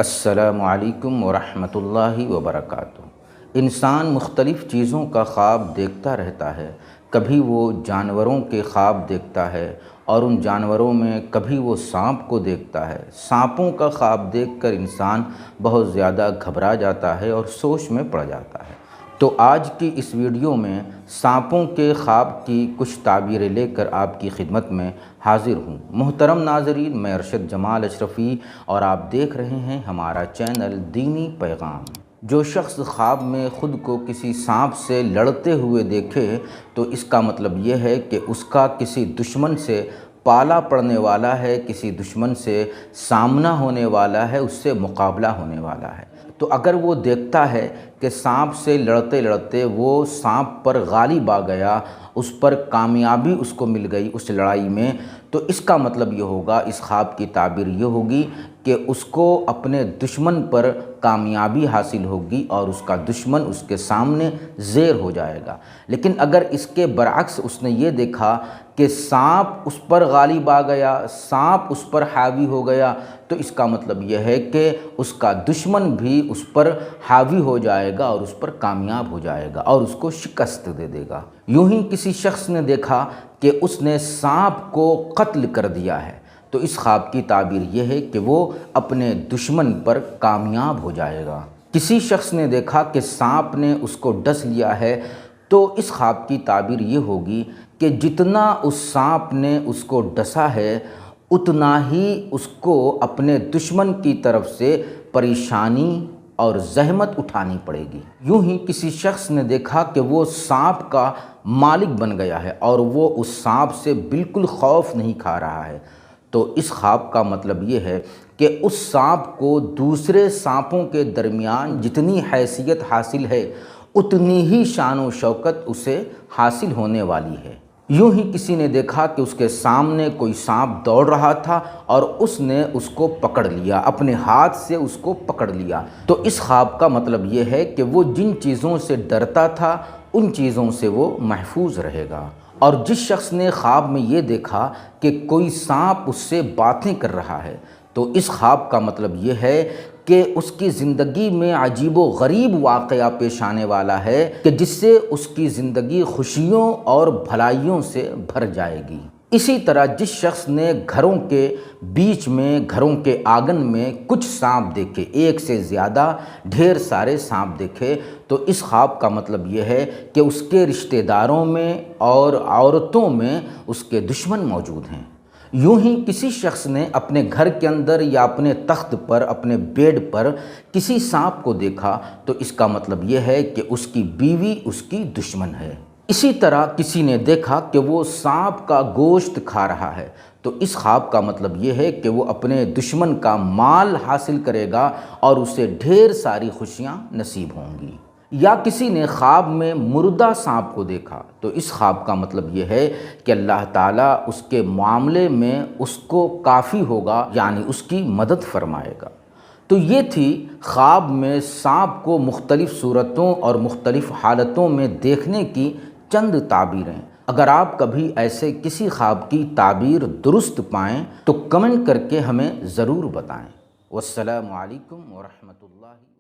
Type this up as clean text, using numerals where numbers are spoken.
السلام علیکم ورحمۃ اللہ وبرکاتہ۔ انسان مختلف چیزوں کا خواب دیکھتا رہتا ہے۔ کبھی وہ جانوروں کے خواب دیکھتا ہے اور ان جانوروں میں کبھی وہ سانپ کو دیکھتا ہے۔ سانپوں کا خواب دیکھ کر انسان بہت زیادہ گھبرا جاتا ہے اور سوچ میں پڑ جاتا ہے۔ تو آج کی اس ویڈیو میں سانپوں کے خواب کی کچھ تعبیریں لے کر آپ کی خدمت میں حاضر ہوں۔ محترم ناظرین، میں ارشد جمال اشرفی اور آپ دیکھ رہے ہیں ہمارا چینل دینی پیغام۔ جو شخص خواب میں خود کو کسی سانپ سے لڑتے ہوئے دیکھے تو اس کا مطلب یہ ہے کہ اس کا کسی دشمن سے پالا پڑنے والا ہے، کسی دشمن سے سامنا ہونے والا ہے، اس سے مقابلہ ہونے والا ہے۔ تو اگر وہ دیکھتا ہے کہ سانپ سے لڑتے لڑتے وہ سانپ پر غالب آ گیا، اس پر کامیابی اس کو مل گئی اس لڑائی میں، تو اس کا مطلب یہ ہوگا، اس خواب کی تعبیر یہ ہوگی کہ اس کو اپنے دشمن پر کامیابی حاصل ہوگی اور اس کا دشمن اس کے سامنے زیر ہو جائے گا۔ لیکن اگر اس کے برعکس اس نے یہ دیکھا کہ سانپ اس پر غالب آ گیا، سانپ اس پر حاوی ہو گیا، تو اس کا مطلب یہ ہے کہ اس کا دشمن بھی اس پر حاوی ہو جائے گا اور اس پر کامیاب ہو جائے گا اور اس کو شکست دے دے گا۔ یوں ہی کسی شخص نے دیکھا کہ اس نے سانپ کو قتل کر دیا ہے، تو اس خواب کی تعبیر یہ ہے کہ وہ اپنے دشمن پر کامیاب ہو جائے گا۔ کسی شخص نے دیکھا کہ سانپ نے اس کو ڈس لیا ہے، تو اس خواب کی تعبیر یہ ہوگی کہ جتنا اس سانپ نے اس کو ڈسا ہے اتنا ہی اس کو اپنے دشمن کی طرف سے پریشانی اور زحمت اٹھانی پڑے گی۔ یوں ہی کسی شخص نے دیکھا کہ وہ سانپ کا مالک بن گیا ہے اور وہ اس سانپ سے بالکل خوف نہیں کھا رہا ہے، تو اس خواب کا مطلب یہ ہے کہ اس سانپ کو دوسرے سانپوں کے درمیان جتنی حیثیت حاصل ہے اتنی ہی شان و شوکت اسے حاصل ہونے والی ہے۔ یوں ہی کسی نے دیکھا کہ اس کے سامنے کوئی سانپ دوڑ رہا تھا اور اس نے اس کو پکڑ لیا، اپنے ہاتھ سے اس کو پکڑ لیا، تو اس خواب کا مطلب یہ ہے کہ وہ جن چیزوں سے ڈرتا تھا ان چیزوں سے وہ محفوظ رہے گا۔ اور جس شخص نے خواب میں یہ دیکھا کہ کوئی سانپ اس سے باتیں کر رہا ہے، تو اس خواب کا مطلب یہ ہے کہ اس کی زندگی میں عجیب و غریب واقعہ پیش آنے والا ہے کہ جس سے اس کی زندگی خوشیوں اور بھلائیوں سے بھر جائے گی۔ اسی طرح جس شخص نے گھروں کے بیچ میں، گھروں کے آنگن میں کچھ سانپ دیکھے، ایک سے زیادہ ڈھیر سارے سانپ دیکھے، تو اس خواب کا مطلب یہ ہے کہ اس کے رشتہ داروں میں اور عورتوں میں اس کے دشمن موجود ہیں۔ یوں ہی کسی شخص نے اپنے گھر کے اندر یا اپنے تخت پر، اپنے بیڈ پر کسی سانپ کو دیکھا، تو اس کا مطلب یہ ہے کہ اس کی بیوی اس کی دشمن ہے۔ اسی طرح کسی نے دیکھا کہ وہ سانپ کا گوشت کھا رہا ہے، تو اس خواب کا مطلب یہ ہے کہ وہ اپنے دشمن کا مال حاصل کرے گا اور اسے ڈھیر ساری خوشیاں نصیب ہوں گی۔ یا کسی نے خواب میں مردہ سانپ کو دیکھا، تو اس خواب کا مطلب یہ ہے کہ اللہ تعالیٰ اس کے معاملے میں اس کو کافی ہوگا، یعنی اس کی مدد فرمائے گا۔ تو یہ تھی خواب میں سانپ کو مختلف صورتوں اور مختلف حالتوں میں دیکھنے کی چند تعبیریں۔ اگر آپ کبھی ایسے کسی خواب کی تعبیر درست پائیں تو کمنٹ کر کے ہمیں ضرور بتائیں۔ والسلام علیکم ورحمۃ اللہ۔